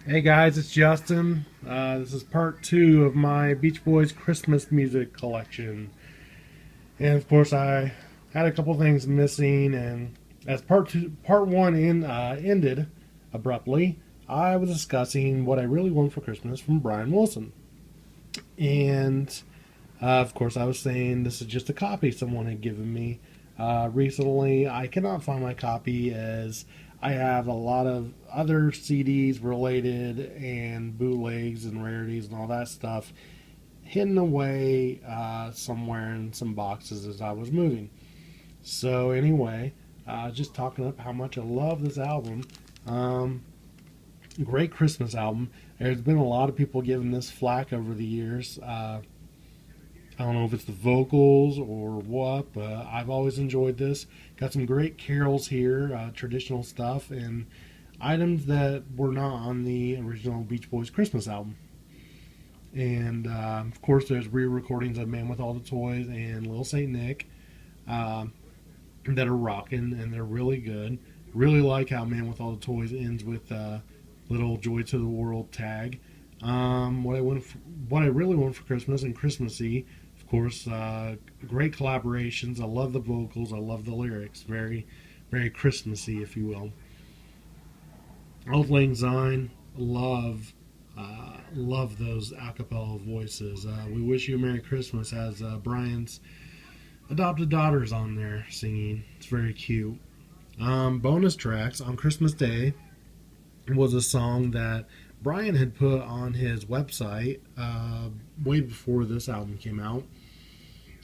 Hey guys, it's Justin. This is part two of my Beach Boys Christmas music collection. And of course, I had a couple things missing, and as part one ended abruptly, I was discussing what I really want for Christmas from Brian Wilson. And of course, I was saying this is just a copy someone had given me. Recently, I cannot find my copy as I have a lot of other CDs related and bootlegs and rarities and all that stuff hidden away somewhere in some boxes as I was moving. So, anyway, just talking up how much I love this album. Um, Great Christmas album. There's been a lot of people giving this flack over the years. I don't know if it's the vocals or what, but I've always enjoyed this. Got some great carols here, traditional stuff, and items that were not on the original Beach Boys Christmas album. And of course, there's re-recordings of Man with All the Toys and Little Saint Nick uh, that are rocking, and they're really good. Really like how Man with All the Toys ends with "Little Joy to the World" tag. What I really want for Christmas and Christmassy, of course, great collaborations. I love the vocals. I love the lyrics. Very, very Christmassy, if you will. Old Lang Syne, love those a cappella voices. We Wish You a Merry Christmas has Brian's adopted daughters on there singing. It's very cute. Bonus tracks on Christmas Day was a song that Brian had put on his website way before this album came out,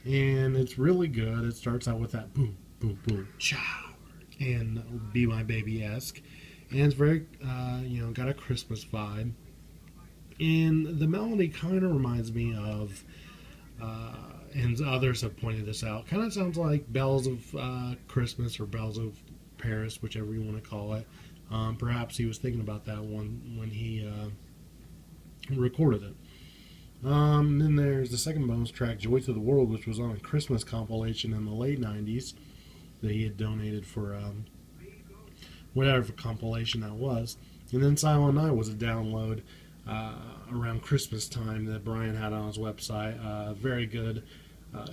and it's really good. It starts out with that boom, boom, boom, chow, and Be My Baby esque, and it's very, got a Christmas vibe. And the melody kind of reminds me of, and others have pointed this out, kind of sounds like Bells of Christmas or Bells of Paris, whichever you want to call it. Perhaps he was thinking about that one when he recorded it. Then there's the second bonus track, Joy to the World, which was on a Christmas compilation in the late 90s that he had donated for whatever compilation that was. And then Silent Night was a download around Christmas time that Brian had on his website. Very good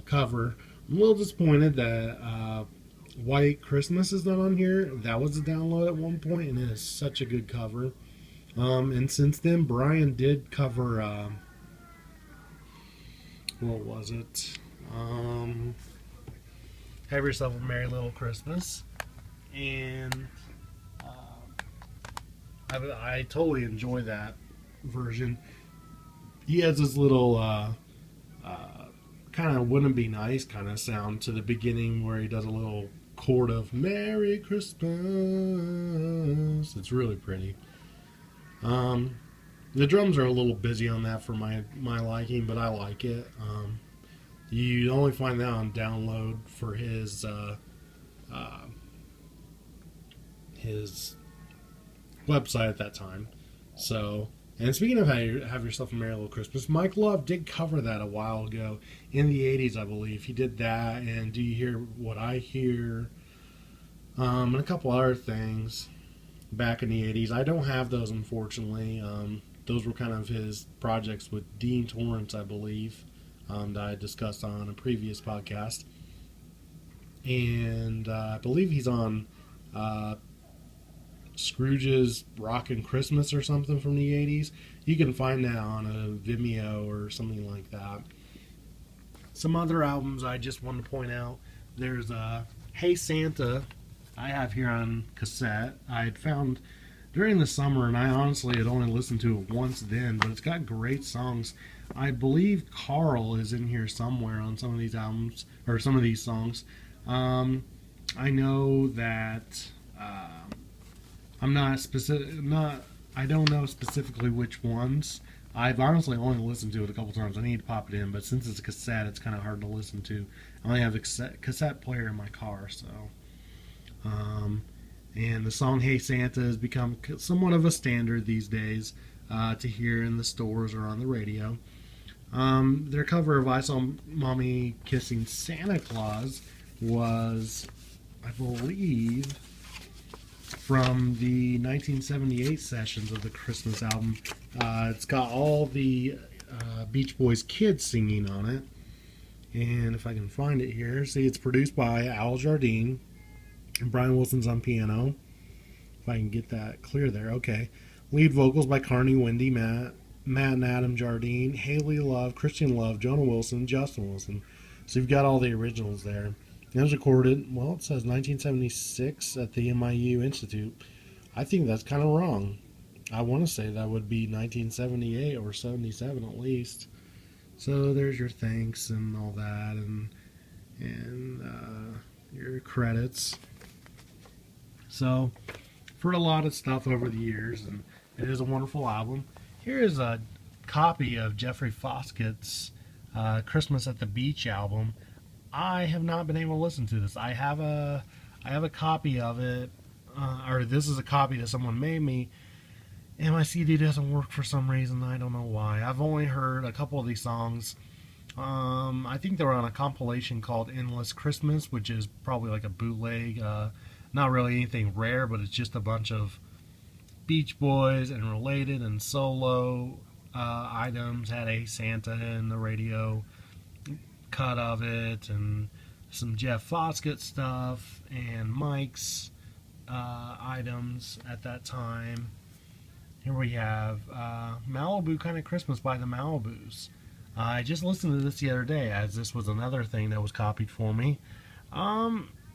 cover. I'm a little disappointed that White Christmas is not on here. That was a download at one point, and it is such a good cover. And since then, Brian did cover. What was it? Have Yourself a Merry Little Christmas, and I totally enjoy that version. He has this little kind of "Wouldn't It Be Nice" kind of sound to the beginning where he does a little chord of "Merry Christmas." It's really pretty. The drums are a little busy on that for my liking, but I like it. You only find that on download for his website at that time. So, and speaking of Have Yourself a Merry Little Christmas, Mike Love did cover that a while ago in the 80s, I believe. He did that, and Do You Hear What I Hear? And a couple other things back in the 80s. I don't have those, unfortunately. Those were kind of his projects with Dean Torrance, I believe, that I discussed on a previous podcast. And I believe he's on Scrooge's Rockin' Christmas or something from the 80s. You can find that on a Vimeo or something like that. Some other albums I just want to point out. There's Hey Santa, I have here on cassette. I had found during the summer, and I honestly had only listened to it once then, but it's got great songs. I believe Carl is in here somewhere on some of these albums, or some of these songs. I know that I'm not specific. I don't know specifically which ones. I've honestly only listened to it a couple times. I need to pop it in, but since it's a cassette, it's kind of hard to listen to. I only have a cassette player in my car, so. And the song "Hey Santa" has become somewhat of a standard these days to hear in the stores or on the radio. Their cover of "I Saw Mommy Kissing Santa Claus" was, I believe, from the 1978 sessions of the Christmas album. It's got all the Beach Boys kids singing on it. And if I can find it here, see, it's produced by Al Jardine, and Brian Wilson's on piano. If I can get that clear there, okay. Lead vocals by Carnie, Wendy, Matt and Adam Jardine, Haley Love, Christian Love, Jonah Wilson, Justin Wilson. So you've got all the originals there. It was recorded, well, it says 1976 at the MIU Institute. I think that's kind of wrong. I want to say that would be 1978 or 77 at least. So there's your thanks and all that, and your credits. So, I've heard a lot of stuff over the years, and it is a wonderful album. Here is a copy of Jeffrey Foskett's Christmas at the Beach album. I have not been able to listen to this. I have a copy of it, or this is a copy that someone made me, and my CD doesn't work for some reason. I don't know why. I've only heard a couple of these songs. I think they were on a compilation called Endless Christmas, which is probably like a bootleg. Not really anything rare, but it's just a bunch of Beach Boys and related and solo items. Had a Santa in the radio cut of it, and some Jeff Foskett stuff, and Mike's items at that time. Here we have Malibu Kind of Christmas by the Malibooz. I just listened to this the other day, as this was another thing that was copied for me.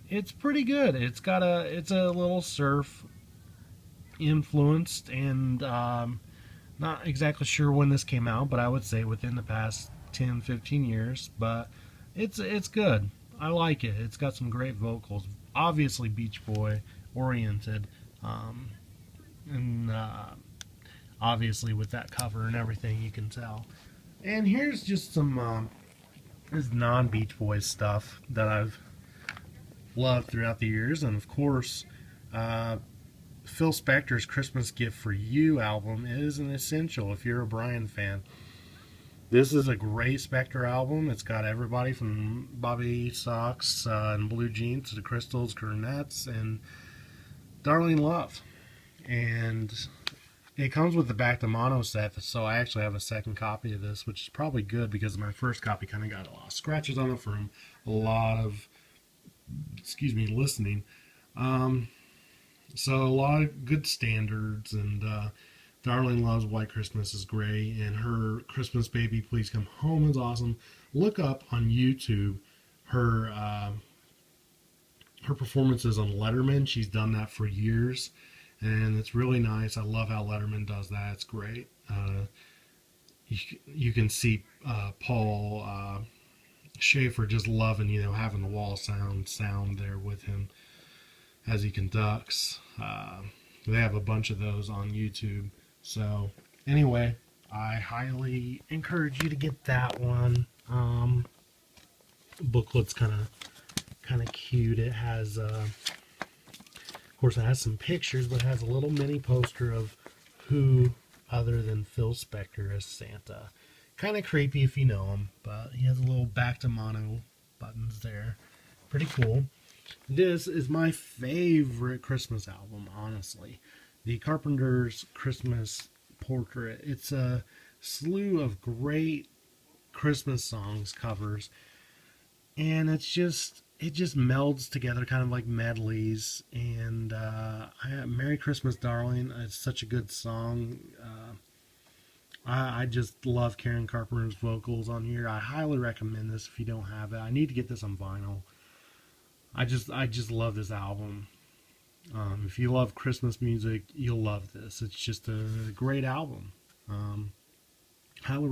It's pretty good. It's a little surf influenced, and not exactly sure when this came out, but I would say within the past 10-15 years. But it's good. I like it. It's got some great vocals, obviously Beach Boy oriented, and obviously with that cover and everything, you can tell. And here's just some this non-Beach Boys stuff that I've loved throughout the years. And of course, Phil Spector's Christmas Gift for You album is an essential if you're a Brian fan. This is a great Spector album. It's got everybody from Bobby Sox and Blue Jeans to the Crystals, Cornettes, and Darling Love. And it comes with the back to mono set, so I actually have a second copy of this, which is probably good because my first copy kind of got a lot of scratches on it from a lot of, listening. So a lot of good standards, and Darling Love's White Christmas is great, and her Christmas Baby Please Come Home is awesome. Look up on YouTube her performances on Letterman. She's done that for years, and it's really nice. I love how Letterman does that. It's great. You can see Paul Schaefer just loving, having the wall sound there with him as he conducts. They have a bunch of those on YouTube. So anyway, I highly encourage you to get that one. Booklet's kind of cute. It has, of course, it has some pictures, but it has a little mini poster of who other than Phil Spector as Santa. Kind of creepy if you know him, but he has a little back to mono buttons there. Pretty cool. This is my favorite Christmas album, honestly. The Carpenters' Christmas Portrait. It's a slew of great Christmas songs covers, and it just melds together, kind of like medleys. And Merry Christmas, Darling. It's such a good song. I just love Karen Carpenter's vocals on here. I highly recommend this if you don't have it. I need to get this on vinyl. I just love this album. If you love Christmas music, you'll love this. It's just a great album. Highly